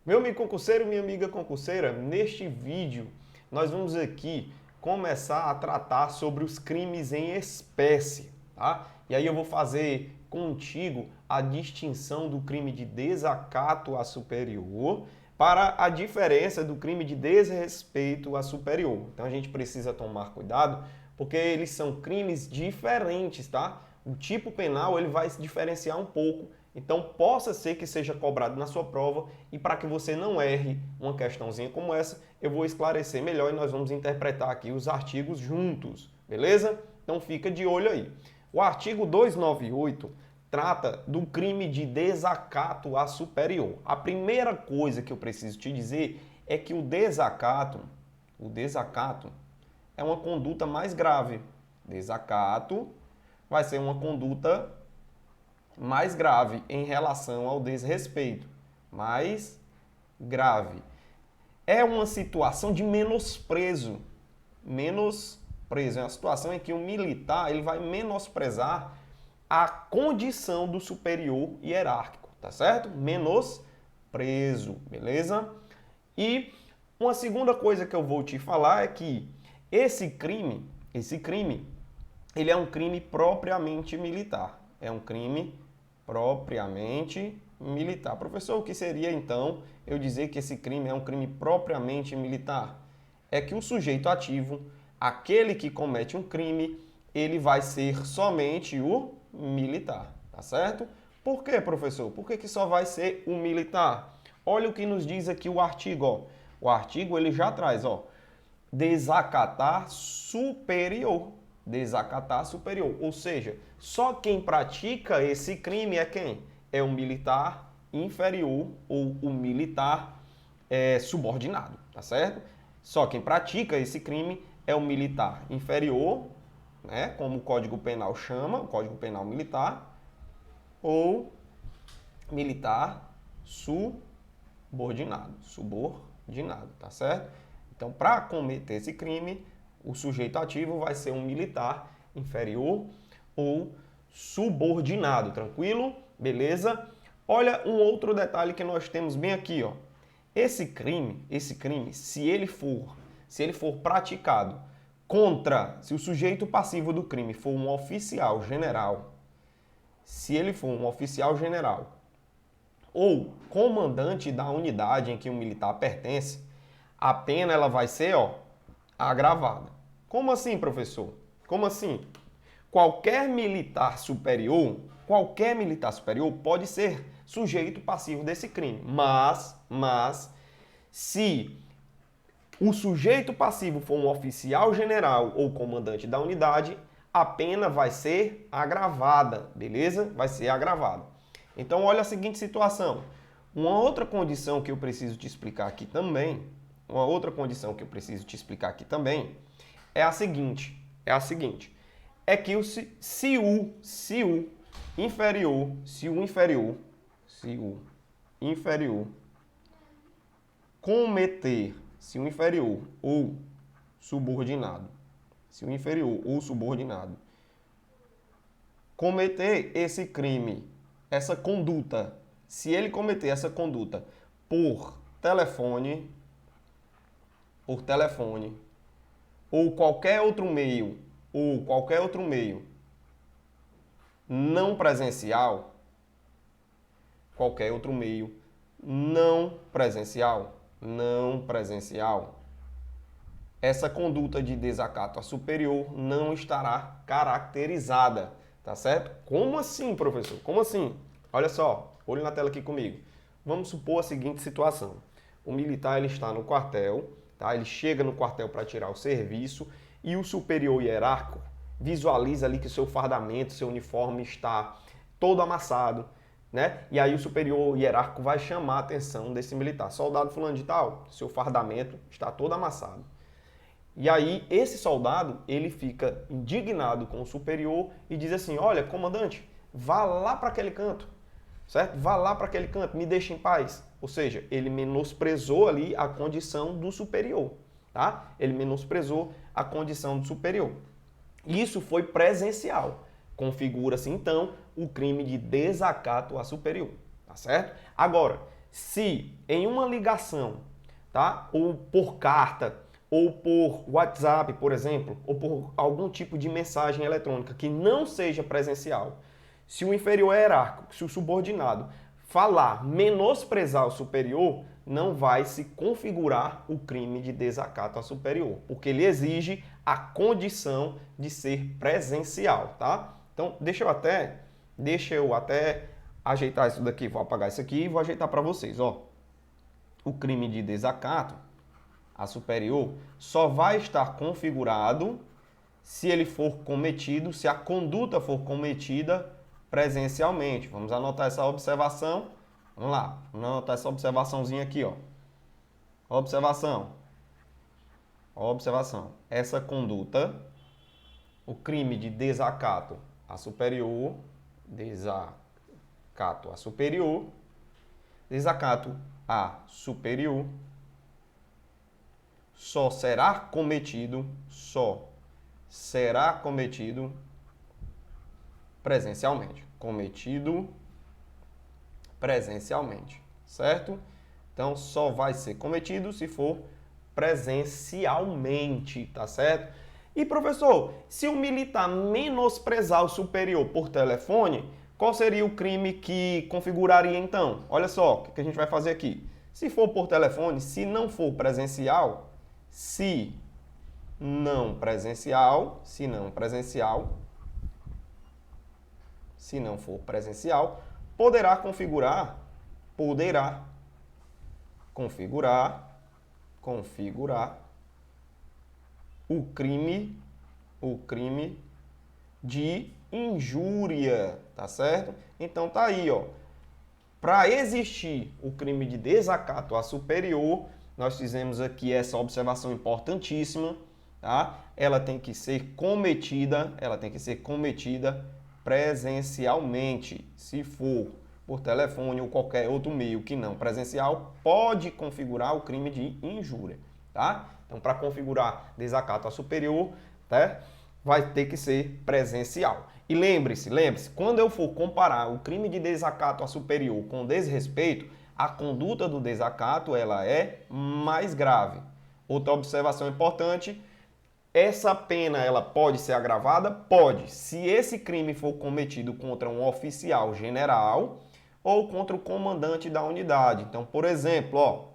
Meu amigo concurseiro, minha amiga concurseira, neste vídeo nós vamos aqui começar a tratar sobre os crimes em espécie, tá? E aí eu vou fazer contigo a distinção do crime de desacato a superior para a diferença do crime de desrespeito a superior. Então a gente precisa tomar cuidado porque eles são crimes diferentes, tá? O tipo penal ele vai se diferenciar um pouco, então possa ser que seja cobrado na sua prova e para que você não erre uma questãozinha como essa, eu vou esclarecer melhor e nós vamos interpretar aqui os artigos juntos, beleza? Então fica de olho aí. O artigo 298 trata do crime de desacato a superior. A primeira coisa que eu preciso te dizer é que o desacato é uma conduta mais grave. Desacato vai ser uma conduta mais grave em relação ao desrespeito. Mais grave. É uma situação de menosprezo. Menosprezo é uma situação em que o militar ele vai menosprezar a condição do superior hierárquico, tá certo? Menosprezo, beleza? E uma segunda coisa que eu vou te falar é que esse crime, ele é um crime propriamente militar. É um crime propriamente militar. Professor, o que seria então eu dizer que esse crime é um crime propriamente militar? É que o sujeito ativo, aquele que comete um crime, ele vai ser somente o militar, tá certo? Por quê, professor? Por que só vai ser o militar? Olha o que nos diz aqui o artigo, ó. O artigo ele já traz, ó, desacatar superior. Desacatar superior. Ou seja, só quem pratica esse crime é quem? É o militar inferior ou o militar subordinado, tá certo? Só quem pratica esse crime é o militar inferior, né, como o Código Penal chama, o Código Penal Militar, ou militar subordinado, tá certo? Então, para cometer esse crime, o sujeito ativo vai ser um militar inferior ou subordinado, tranquilo? Beleza? Olha um outro detalhe que nós temos bem aqui, ó. Esse crime, se ele for praticado se o sujeito passivo do crime for um oficial general, se ele for um oficial general ou comandante da unidade em que o militar pertence, a pena ela vai ser, ó, agravada. Como assim, professor? Como assim? Qualquer militar superior pode ser sujeito passivo desse crime, mas se o sujeito passivo for um oficial general ou comandante da unidade, a pena vai ser agravada, beleza? Vai ser agravada. Então, olha a seguinte situação. Uma outra condição que eu preciso te explicar aqui também, é a seguinte, é que se o inferior cometer, se o inferior ou subordinado, cometer esse crime, essa conduta, se ele cometer essa conduta por telefone, ou qualquer outro meio não presencial, essa conduta de desacato a superior não estará caracterizada, tá certo? Como assim, professor? Como assim? Olha só, olhe na tela aqui comigo. Vamos supor a seguinte situação. O militar ele está no quartel, tá? Ele chega no quartel para tirar o serviço e o superior hierárquico visualiza ali que o seu fardamento, seu uniforme está todo amassado, né? E aí o superior hierárquico vai chamar a atenção desse militar. Soldado fulano de tal, seu fardamento está todo amassado. E aí esse soldado, ele fica indignado com o superior e diz assim: olha, comandante, vá lá para aquele canto, certo? Vá lá para aquele canto, me deixe em paz. Ou seja, ele menosprezou ali a condição do superior, tá? Ele menosprezou a condição do superior. Isso foi presencial. Configura-se então o crime de desacato a superior, tá certo? Agora, Se em uma ligação, tá? Ou por carta, ou por WhatsApp, por exemplo, ou por algum tipo de mensagem eletrônica que não seja presencial, se o inferior é hierárquico, se o subordinado falar, menosprezar o superior, não vai se configurar o crime de desacato ao superior, porque ele exige a condição de ser presencial, tá? Então, deixa eu até ajeitar isso daqui, vou apagar isso aqui e vou ajeitar para vocês, ó. O crime de desacato a superior só vai estar configurado se ele for cometido, se a conduta for cometida presencialmente. Vamos anotar essa observação. Vamos lá, vamos anotar essa observaçãozinha aqui, ó. Observação. Observação. Essa conduta, o crime de desacato a superior, desacato a superior, desacato a superior, só será cometido presencialmente. Cometido presencialmente, certo? Então, só vai ser cometido se for presencialmente, tá certo? E, professor, se o militar menosprezar o superior por telefone, qual seria o crime que configuraria então? Olha só, o que a gente vai fazer aqui. Se for por telefone, se não for presencial, se não for presencial, poderá configurar o crime de injúria, tá certo? Então tá aí, ó. Para existir o crime de desacato a superior, nós fizemos aqui essa observação importantíssima, tá? Ela tem que ser cometida presencialmente. Se for por telefone ou qualquer outro meio que não presencial, pode configurar o crime de injúria, tá? Então, para configurar desacato a superior, tá? Vai ter que ser presencial. E lembre-se, quando eu for comparar o crime de desacato a superior com desrespeito, a conduta do desacato ela é mais grave. Outra observação importante, essa pena ela pode ser agravada? Pode. Se esse crime for cometido contra um oficial general ou contra o comandante da unidade. Então, por exemplo,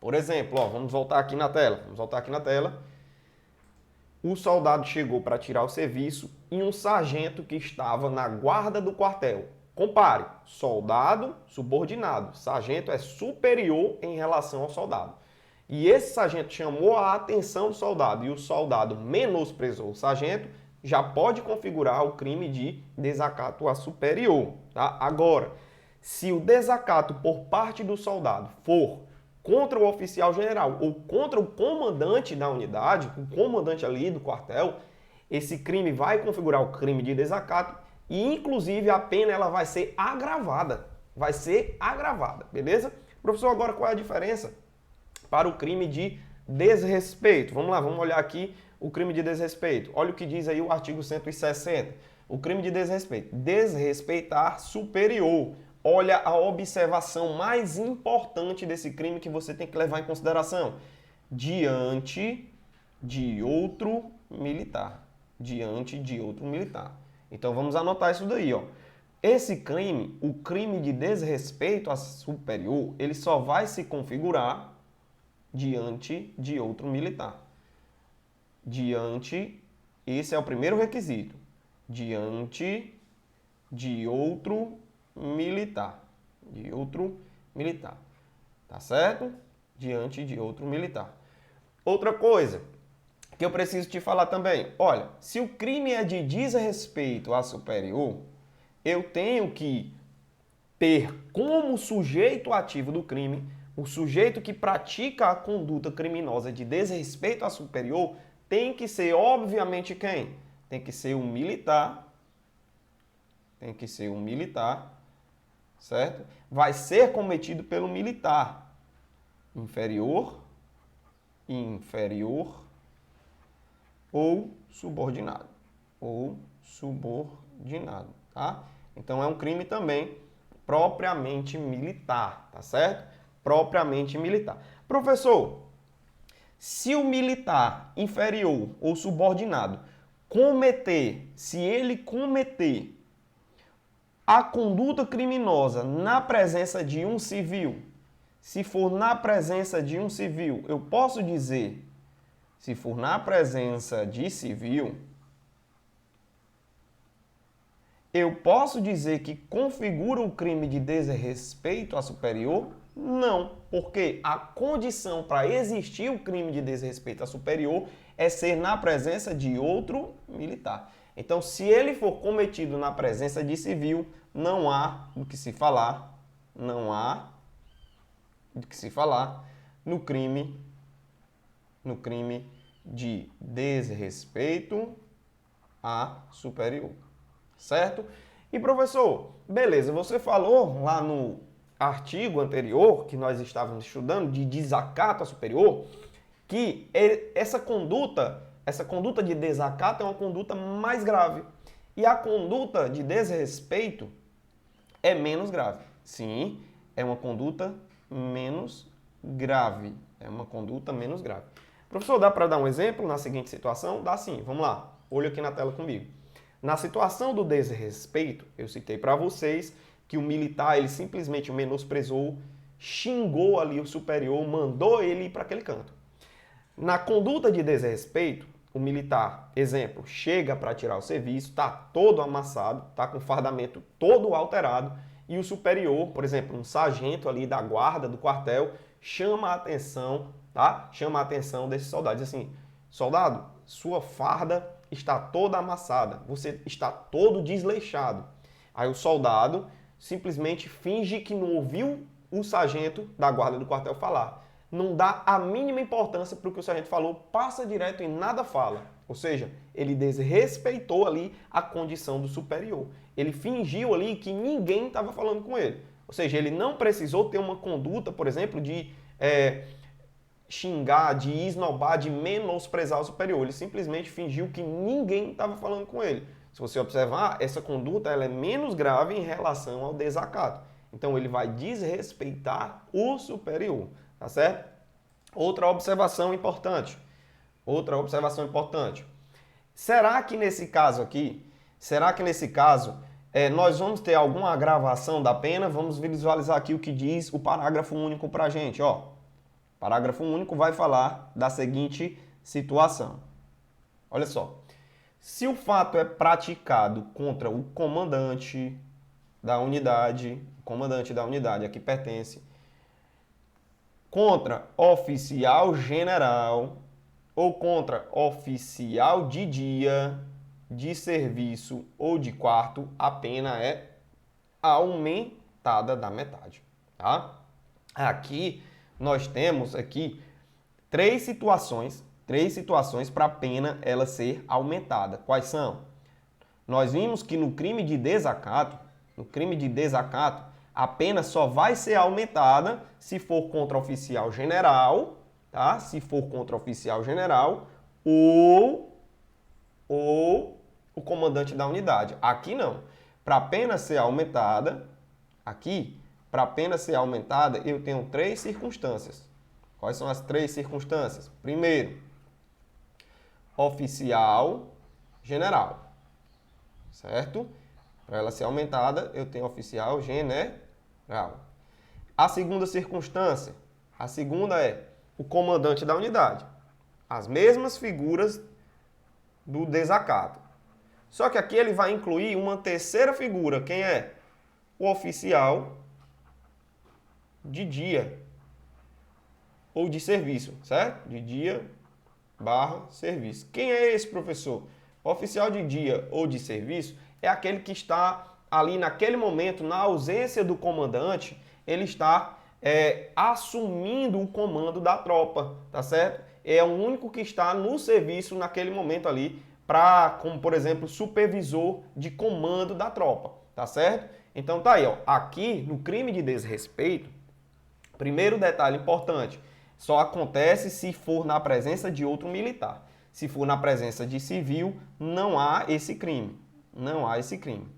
vamos voltar aqui na tela. O soldado chegou para tirar o serviço e um sargento que estava na guarda do quartel. Compare, soldado, subordinado. Sargento é superior em relação ao soldado. E esse sargento chamou a atenção do soldado e o soldado menosprezou o sargento, já pode configurar o crime de desacato a superior. Tá? Agora, se o desacato por parte do soldado for contra o oficial general ou contra o comandante da unidade, o comandante ali do quartel, esse crime vai configurar o crime de desacato e, inclusive, a pena ela vai ser agravada. Beleza? Professor, agora qual é a diferença para o crime de desrespeito? Vamos lá, vamos olhar aqui o crime de desrespeito. Olha o que diz aí o artigo 160. O crime de desrespeito. Desrespeitar superior. Olha a observação mais importante desse crime que você tem que levar em consideração. Diante de outro militar. Então vamos anotar isso daí, ó. Esse crime, o crime de desrespeito a superior, ele só vai se configurar diante de outro militar. Esse é o primeiro requisito. Diante de outro militar. Tá certo? Diante de outro militar. Outra coisa que eu preciso te falar também. Olha, se o crime é de desrespeito a superior, eu tenho que ter como sujeito ativo do crime o sujeito que pratica a conduta criminosa de desrespeito a superior tem que ser, obviamente, quem? Tem que ser um militar. Certo? Vai ser cometido pelo militar inferior ou subordinado, tá? Então é um crime também propriamente militar, tá certo? Propriamente militar. Professor, se o militar inferior ou subordinado se ele cometer a conduta criminosa na presença de um civil, se for na presença de um civil, eu posso dizer, se for na presença de civil, eu posso dizer que configura um crime de desrespeito a superior? Não, porque a condição para existir o crime de desrespeito a superior é ser na presença de outro militar. Então, se ele for cometido na presença de civil, não há do que se falar, no crime de desrespeito a superior. Certo? E professor, beleza, você falou lá no artigo anterior que nós estávamos estudando de desacato a superior, que essa conduta de desacato é uma conduta mais grave. E a conduta de desrespeito é menos grave. Sim, é uma conduta menos grave. É uma conduta menos grave. Professor, dá para dar um exemplo na seguinte situação? Dá sim, vamos lá. Olha aqui na tela comigo. Na situação do desrespeito, eu citei para vocês que o militar ele simplesmente o menosprezou, xingou ali o superior, mandou ele ir para aquele canto. Na conduta de desrespeito, o militar, exemplo, chega para tirar o serviço, está todo amassado, está com o fardamento todo alterado e o superior, por exemplo, um sargento ali da guarda do quartel, chama a atenção, tá? Chama a atenção desse soldado, diz assim: soldado, sua farda está toda amassada, você está todo desleixado. Aí o soldado simplesmente finge que não ouviu o sargento da guarda do quartel falar. Não dá a mínima importância para o que o sargento falou, passa direto e nada fala. Ou seja, ele desrespeitou ali a condição do superior. Ele fingiu ali que ninguém estava falando com ele. Ou seja, ele não precisou ter uma conduta, por exemplo, de xingar, de esnobar, de menosprezar o superior. Ele simplesmente fingiu que ninguém estava falando com ele. Se você observar, essa conduta ela é menos grave em relação ao desacato. Então, ele vai desrespeitar o superior, tá certo? Outra observação importante. Será que nesse caso nós vamos ter alguma agravação da pena? Vamos visualizar aqui o que diz o parágrafo único para a gente, ó. O parágrafo único vai falar da seguinte situação. Olha só. Se o fato é praticado contra o comandante da unidade a que pertence, contra oficial general ou contra oficial de dia, de serviço ou de quarto, a pena é aumentada da metade, tá? Aqui nós temos aqui três situações para a pena ela ser aumentada. Quais são? Nós vimos que no crime de desacato, a pena só vai ser aumentada se for contra oficial general, tá? Se for contra oficial general ou o comandante da unidade. Aqui não. Para a pena ser aumentada, eu tenho três circunstâncias. Quais são as três circunstâncias? Primeiro, oficial general, certo? Para ela ser aumentada, eu tenho oficial general. A segunda circunstância, é o comandante da unidade. As mesmas figuras do desacato. Só que aqui ele vai incluir uma terceira figura. Quem é? O oficial de dia ou de serviço, certo? De dia / serviço. Quem é esse, professor? O oficial de dia ou de serviço é aquele que está ali naquele momento, na ausência do comandante, ele está assumindo o comando da tropa, tá certo? É o único que está no serviço naquele momento ali, como por exemplo, supervisor de comando da tropa, tá certo? Então tá aí, ó. Aqui no crime de desrespeito, primeiro detalhe importante, só acontece se for na presença de outro militar. Se for na presença de civil, não há esse crime.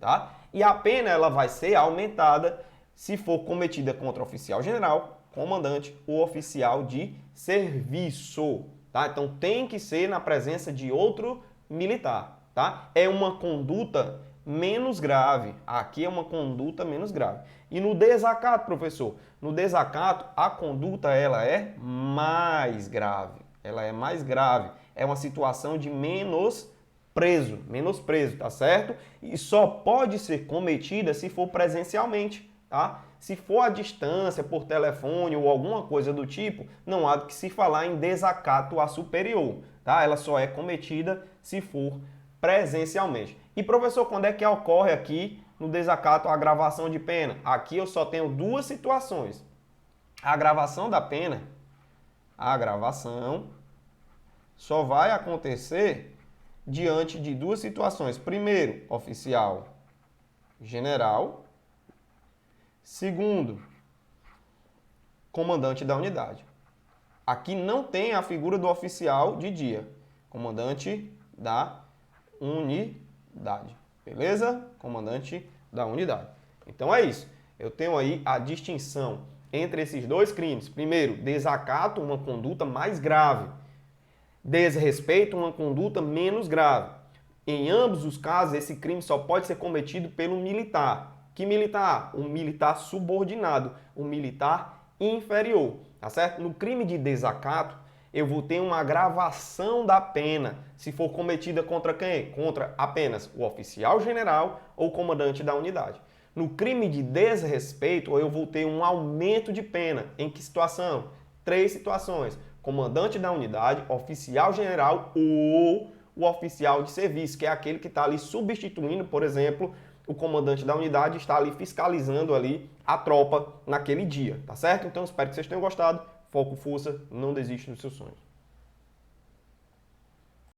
Tá? E a pena ela vai ser aumentada Se for cometida contra oficial general, comandante ou oficial de serviço, tá? Então tem que ser na presença de outro militar, tá? É uma conduta menos grave. Aqui é uma conduta menos grave. E no desacato, professor? No desacato, a conduta ela é mais grave. Ela é mais grave. É uma situação de menosprezo, tá certo? E só pode ser cometida se for presencialmente, tá? Se for à distância, por telefone ou alguma coisa do tipo, não há que se falar em desacato a superior, tá? Ela só é cometida se for presencialmente. E professor, quando é que ocorre aqui no desacato a agravação de pena? Aqui eu só tenho duas situações. A agravação da pena, a agravação só vai acontecer diante de duas situações. Primeiro, oficial general. Segundo, comandante da unidade. Aqui não tem a figura do oficial de dia. Comandante da unidade. Beleza? Comandante da unidade. Então é isso. Eu tenho aí a distinção entre esses dois crimes. Primeiro, desacato, uma conduta mais grave. Desrespeito, uma conduta menos grave. Em ambos os casos, esse crime só pode ser cometido pelo militar. Que militar? Um militar subordinado, um militar inferior, tá certo? No crime de desacato, eu vou ter uma agravação da pena, se for cometida contra quem? Contra apenas o oficial general ou comandante da unidade. No crime de desrespeito, eu vou ter um aumento de pena. Em que situação? 3 situações. Comandante da unidade, oficial general ou o oficial de serviço, que é aquele que está ali substituindo, por exemplo, o comandante da unidade, está ali fiscalizando ali a tropa naquele dia, tá certo? Então espero que vocês tenham gostado. Foco, força, não desiste dos seus sonhos.